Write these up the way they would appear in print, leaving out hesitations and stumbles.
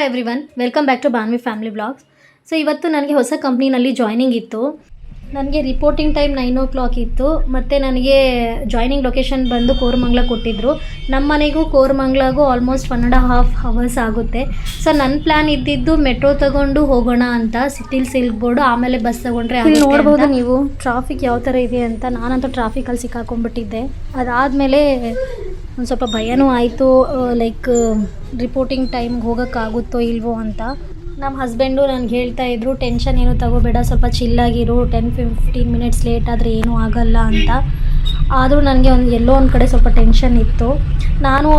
Hi everyone, welcome back to Banvi family vlogs. So ಇವತ್ತು ನನಗೆ ಹೊಸ ಕಂಪ್ನಿನಲ್ಲಿ ಜಾಯ್ನಿಂಗ್ ಇತ್ತು. ನನಗೆ ರಿಪೋರ್ಟಿಂಗ್ ಟೈಮ್ 9 o'clock ಇತ್ತು ಮತ್ತು ನನಗೆ ಜಾಯ್ನಿಂಗ್ ಲೊಕೇಶನ್ ಬಂದು ಕೋರಮಂಗ್ಲ ಕೊಟ್ಟಿದ್ದರು. ನಮ್ಮ ಮನೆಗೂ ಕೋರಮಂಗ್ಲಾಗೂ ಆಲ್ಮೋಸ್ಟ್ 1.5 hours ಆಗುತ್ತೆ. ಸೊ ನನ್ನ ಪ್ಲ್ಯಾನ್ ಇದ್ದಿದ್ದು ಮೆಟ್ರೋ ತಗೊಂಡು ಹೋಗೋಣ ಅಂತ, ಸಿಟಿಲಿ ಸಿಲ್ಕ್ಬೋರ್ಡು, ಆಮೇಲೆ ಬಸ್ ತೊಗೊಂಡ್ರೆ ನೋಡ್ಬೋದು ನೀವು ಟ್ರಾಫಿಕ್ ಯಾವ ಥರ ಇದೆ ಅಂತ. ನಾನಂತೂ ಟ್ರಾಫಿಕಲ್ಲಿ ಸಿಕ್ಕಾಕೊಂಡ್ಬಿಟ್ಟಿದ್ದೆ. ಅದಾದಮೇಲೆ ಒಂದು ಸ್ವಲ್ಪ ಭಯನೂ ಆಯಿತು, ಲೈಕ್ ರಿಪೋರ್ಟಿಂಗ್ ಟೈಮ್ಗೆ ಹೋಗೋಕ್ಕಾಗುತ್ತೋ ಇಲ್ವೋ ಅಂತ. ನಮ್ಮ ಹಸ್ಬೆಂಡು ನನಗೆ ಹೇಳ್ತಾಯಿದ್ರು, ಟೆನ್ಷನ್ ಏನೂ ತಗೋಬೇಡ, ಸ್ವಲ್ಪ ಚಿಲ್ಲಾಗಿರು, 10-15 minutes ಲೇಟ್ ಆದರೆ ಏನೂ ಆಗಲ್ಲ ಅಂತ. ಆದರೂ ನನಗೆ ಎಲ್ಲೋ ಒಂದು ಕಡೆ ಸ್ವಲ್ಪ ಟೆನ್ಷನ್ ಇತ್ತು. ನಾನು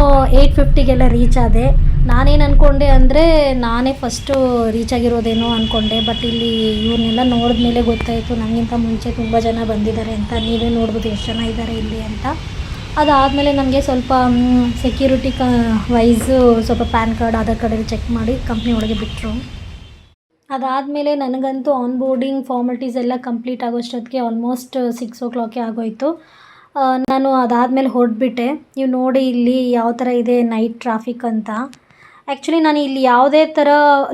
8:50ಗೆಲ್ಲ ರೀಚ್ ಆದೆ. ನಾನೇನು ಅಂದ್ಕೊಂಡೆ ಅಂದರೆ ನಾನೇ ಫಸ್ಟು ರೀಚ್ ಆಗಿರೋದೇನೋ ಅಂದ್ಕೊಂಡೆ. ಬಟ್ ಇಲ್ಲಿ ಇವ್ರನ್ನೆಲ್ಲ ನೋಡಿದ್ಮೇಲೆ ಗೊತ್ತಾಯಿತು ನನಗಿಂತ ಮುಂಚೆ ತುಂಬ ಜನ ಬಂದಿದ್ದಾರೆ ಅಂತ. ನೀವೇ ನೋಡ್ಬೋದು ಎಷ್ಟು ಜನ ಇದ್ದಾರೆ ಇಲ್ಲಿ ಅಂತ. ಅದಾದಮೇಲೆ ನಮಗೆ ಸ್ವಲ್ಪ ಸೆಕ್ಯೂರಿಟಿ ವೈಸು ಸ್ವಲ್ಪ PAN card, Aadhaar card check ಮಾಡಿ ಕಂಪ್ನಿ ಒಳಗೆ ಬಿಟ್ಟರು. ಅದಾದಮೇಲೆ ನನಗಂತೂ ಆನ್ ಬೋರ್ಡಿಂಗ್ ಫಾರ್ಮಾಲಿಟೀಸ್ ಎಲ್ಲ ಕಂಪ್ಲೀಟ್ ಆಗೋಷ್ಟೊತ್ತಿಗೆ ಆಲ್ಮೋಸ್ಟ್ 6 o'clock ಆಗೋಯಿತು. ನಾನು ಅದಾದಮೇಲೆ ಹೊರಟ್ಬಿಟ್ಟೆ. ನೀವು ನೋಡಿ ಇಲ್ಲಿ ಯಾವ ಥರ ಇದೆ ನೈಟ್ ಟ್ರಾಫಿಕ್ ಅಂತ. ಆ್ಯಕ್ಚುಲಿ ನಾನು ಇಲ್ಲಿ ಯಾವುದೇ ಥರ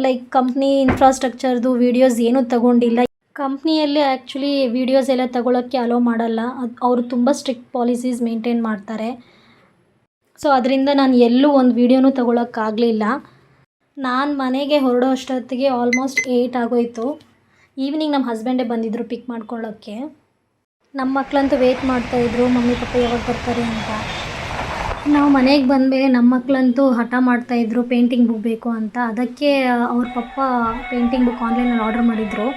ಲೈಕ್ ಕಂಪ್ನಿ ಇನ್ಫ್ರಾಸ್ಟ್ರಕ್ಚರ್ದು ವೀಡಿಯೋಸ್ ಏನೂ ತಗೊಂಡಿಲ್ಲ. ಕಂಪ್ನಿಯಲ್ಲಿ ಆ್ಯಕ್ಚುಲಿ ವೀಡಿಯೋಸ್ ಎಲ್ಲ ತಗೊಳ್ಳೋಕ್ಕೆ ಅಲೋ ಮಾಡಲ್ಲ. ಅವರು ತುಂಬ ಸ್ಟ್ರಿಕ್ಟ್ ಪಾಲಿಸೀಸ್ ಮೇಂಟೈನ್ ಮಾಡ್ತಾರೆ. ಸೊ ಅದರಿಂದ ನಾನು ಎಲ್ಲೂ ಒಂದು ವೀಡಿಯೋನೂ ತಗೊಳ್ಳೋಕ್ಕಾಗಲಿಲ್ಲ. ನಾನು ಮನೆಗೆ ಹೊರಡೋ ಅಷ್ಟೊತ್ತಿಗೆ ಆಲ್ಮೋಸ್ಟ್ 8 ಆಗೋಯಿತು. ಈವ್ನಿಂಗ್ ನಮ್ಮ ಹಸ್ಬೆಂಡೇ ಬಂದಿದ್ದರು ಪಿಕ್ ಮಾಡ್ಕೊಳ್ಳೋಕ್ಕೆ. ನಮ್ಮ ಮಕ್ಕಳಂತೂ ವೆಯ್ಟ್ ಮಾಡ್ತಾಯಿದ್ರು, ಮಮ್ಮಿ ಪಪ್ಪ ಯಾವಾಗ ಬರ್ತಾರೆ ಅಂತ. ನಾವು ಮನೆಗೆ ಬಂದಮೇಲೆ ನಮ್ಮ ಮಕ್ಕಳಂತೂ ಹಠ ಮಾಡ್ತಾಯಿದ್ರು ಪೇಂಟಿಂಗ್ ಬುಕ್ ಬೇಕು ಅಂತ. ಅದಕ್ಕೆ ಅವ್ರ ಪಪ್ಪ ಪೇಂಟಿಂಗ್ ಬುಕ್ ಆನ್ಲೈನಲ್ಲಿ ಆರ್ಡರ್ ಮಾಡಿದರು.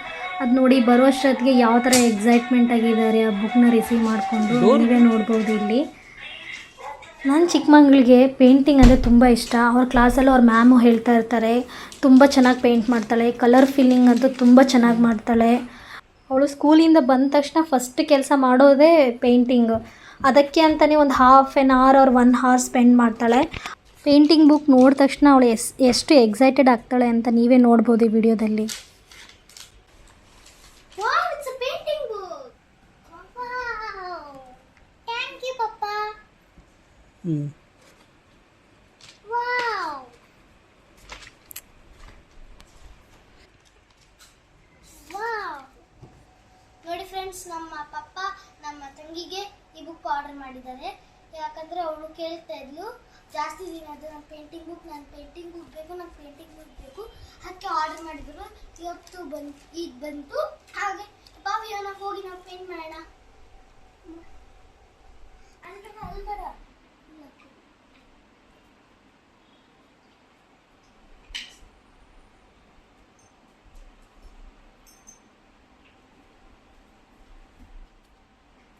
ಅದು ನೋಡಿ ಬರೋಷ್ಟೊತ್ತಿಗೆ ಯಾವ ಥರ ಎಕ್ಸೈಟ್ಮೆಂಟ್ ಆಗಿದ್ದಾರೆ ಆ ಬುಕ್ನ ರಿಸೀವ್ ಮಾಡಿಕೊಂಡು. ನೀವೇ ನೋಡ್ಬೋದು ಇಲ್ಲಿ. ನನ್ನ ಚಿಕ್ಕ ಮಗಳಿಗೆ ಪೇಂಟಿಂಗ್ ಅಂದರೆ ತುಂಬ ಇಷ್ಟ. ಅವ್ರ ಕ್ಲಾಸಲ್ಲಿ ಅವ್ರ ಮ್ಯಾಮು ಹೇಳ್ತಾ ಇರ್ತಾರೆ, ತುಂಬ ಚೆನ್ನಾಗಿ ಪೇಂಟ್ ಮಾಡ್ತಾಳೆ, ಕಲರ್ ಫಿಲ್ಲಿಂಗ್ ಅಂತೂ ತುಂಬ ಚೆನ್ನಾಗಿ ಮಾಡ್ತಾಳೆ. ಅವಳು ಸ್ಕೂಲಿಂದ ಬಂದ ತಕ್ಷಣ ಫಸ್ಟ್ ಕೆಲಸ ಮಾಡೋದೇ ಪೇಂಟಿಂಗು. ಅದಕ್ಕೆ ಅಂತಲೇ ಒಂದು 1/2 hour or 1 hour ಸ್ಪೆಂಡ್ ಮಾಡ್ತಾಳೆ. ಪೇಂಟಿಂಗ್ ಬುಕ್ ನೋಡಿದ ತಕ್ಷಣ ಅವಳು ಎಷ್ಟು ಎಕ್ಸೈಟೆಡ್ ಆಗ್ತಾಳೆ ಅಂತ ನೀವೇ ನೋಡ್ಬೋದು ಈ ವಿಡಿಯೋದಲ್ಲಿ. ನೋಡಿ ಫ್ರೆಂಡ್ಸ್, ನಮ್ಮ ಪಪ್ಪ ನಮ್ಮ ತಂಗಿಗೆ ಈ ಬುಕ್ ಆರ್ಡರ್ ಮಾಡಿದ್ದಾರೆ. ಯಾಕಂದರೆ ಅವಳು ಕೇಳ್ತಾ ಇದ್ಲು ಜಾಸ್ತಿ ದಿನ ಅದು ನನ್ನ ಪೇಂಟಿಂಗ್ ಬುಕ್ ಬೇಕು, ನನ್ನ ಪೇಂಟಿಂಗ್ ಬುಕ್ ಬೇಕು. ಅದಕ್ಕೆ ಆರ್ಡರ್ ಮಾಡಿದ್ರು. ಇವತ್ತು ಈಗ ಬಂತು. ಹಾಗೆ ಬಾವಿಯನ್ನ ಹೋಗಿ ನಾವು ಪೇಂಟ್ ಮಾಡೋಣ. ಅಲ್ಬೇಡ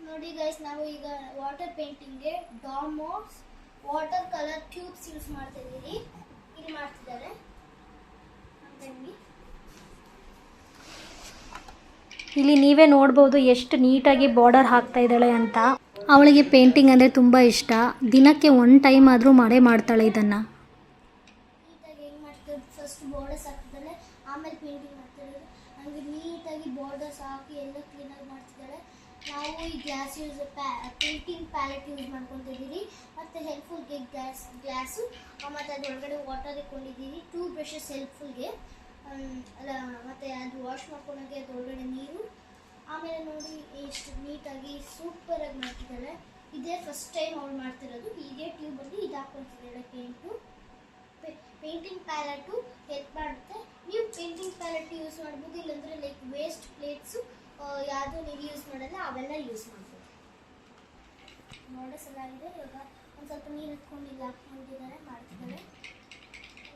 ನೋಡಿ ಗೈಸ್, ನಾವು ಈಗ ವಾಟರ್ ಪೇಂಟಿಂಗ್ಗೆ DOMS water colour tubes use ಮಾಡ್ತಾ ಇದ್ದೀವಿ. ಇಲ್ಲಿ ಮಾಡ್ತಿದ್ದಾರೆ ಇಲ್ಲಿ ನೀವೇ ನೋಡ್ಬೋದು ಎಷ್ಟು ನೀಟಾಗಿ ಬಾರ್ಡರ್ ಹಾಕ್ತಾ ಇದ್ದಾಳೆ ಅಂತ. ಅವಳಿಗೆ ಪೇಂಟಿಂಗ್ ಅಂದರೆ ತುಂಬ ಇಷ್ಟ. ದಿನಕ್ಕೆ 1 time ಆದರೂ ಮಾಡ್ತಾಳೆ ಇದನ್ನು. ನೀಟಾಗಿ ಹೆಂಗೆ ಮಾಡ್ತಾರೆ, ಫಸ್ಟ್ ಬಾರ್ಡರ್ಸ್ ಹಾಕ್ತಿದ್ದಾಳೆ, ಆಮೇಲೆ ಪೇಂಟಿಂಗ್ ಮಾಡ್ತಾಳೆ. ಹಂಗೆ ನೀಟಾಗಿ ಬಾರ್ಡರ್ಸ್ ಹಾಕಿ ಎಲ್ಲ ಕ್ಲೀನಾಗಿ ಮಾಡ್ತಿದ್ದಾಳೆ. ನಾವು ಈ ಗ್ಲಾಸ್ ಪೇಂಟಿಂಗ್ ಪ್ಯಾಲೆಟ್ ಯೂಸ್ ಮಾಡ್ಕೊತಿದ್ದೀವಿ. ಮತ್ತು ಹೆಲ್ಪ್ಫುಲ್ಗೆ ಗ್ಲಾಸು ಮತ್ತು ಅದರೊಳಗಡೆ ವಾಟರ್ ಇಟ್ಕೊಂಡಿದ್ದೀವಿ. 2 brushes ಹೆಲ್ಪ್ಫುಲ್ಗೆ ಅಲ್ಲ, ಮತ್ತು ಅದು ವಾಶ್ ಮಾಡ್ಕೊಳೋಕ್ಕೆ ಅದರೊಳಗಡೆ ನೀರು. ಆಮೇಲೆ ನೋಡಿ ಎಷ್ಟು ನೀಟಾಗಿ ಸೂಪರಾಗಿ ಮಾಡ್ತಿದ್ದಾಳೆ. ಇದೇ ಫಸ್ಟ್ ಟೈಮ್ ಅವಳು ಮಾಡ್ತಿರೋದು. ಇದೇ ಟ್ಯೂಬಲ್ಲಿ ಇದು ಹಾಕ್ಕೊತಿದ್ದಾಳೆ ಪೇಂಟಿಂಗ್ ಪ್ಯಾಲೆಟು ಹೆಲ್ಪ್ ಮಾಡುತ್ತೆ. ನೀವು ಪೇಂಟಿಂಗ್ ಪ್ಯಾಲೆಟ್ ಯೂಸ್ ಮಾಡ್ಬೋದು, ಇಲ್ಲಾಂದರೆ ಲೈಕ್ ವೇಸ್ಟ್ ಪ್ಲೇಟ್ಸು ಯಾವುದು ನೀವು ಯೂಸ್ ಮಾಡಲ್ಲ ಅವೆಲ್ಲ ಯೂಸ್ ಮಾಡ್ಬೋದು. ನೋಡೋ ಸಲಾಗಿದೆ. ಇವಾಗ ಒಂದು ಸ್ವಲ್ಪ ನೀರು ಇಟ್ಕೊಂಡಿಲ್ಲ ಹಾಕ್ಕೊಂಡಿದ್ದಾರೆ, ಮಾಡ್ತಿದ್ದಾರೆ.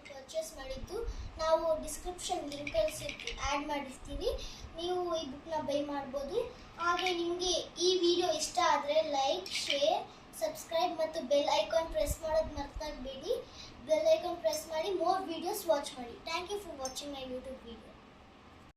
ಪರ್ಚೇಸ್ ಮಾಡಿದ್ದು ನಾವು ಡಿಸ್ಕ್ರಿಪ್ಷನ್ ಲಿಂಕಲ್ಲಿ ಆ್ಯಡ್ ಮಾಡಿರ್ತೀವಿ. ನೀವು ಈ ಬುಕ್ನ ಬೈ ಮಾಡ್ಬೋದು. ಹಾಗೆ ನಿಮಗೆ ಈ ವಿಡಿಯೋ ಇಷ್ಟ ಆದರೆ ಲೈಕ್, ಶೇರ್, ಸಬ್ಸ್ಕ್ರೈಬ್ ಮತ್ತು ಬೆಲ್ ಐಕಾನ್ ಪ್ರೆಸ್ ಮಾಡೋದು ಮರ್ತಾಗಬೇಡಿ. ಬೆಲ್ ಐಕಾನ್ ಪ್ರೆಸ್ ಮಾಡಿ ಮೋರ್ ವೀಡಿಯೋಸ್ ವಾಚ್ ಮಾಡಿ. Thank you for watching my YouTube video.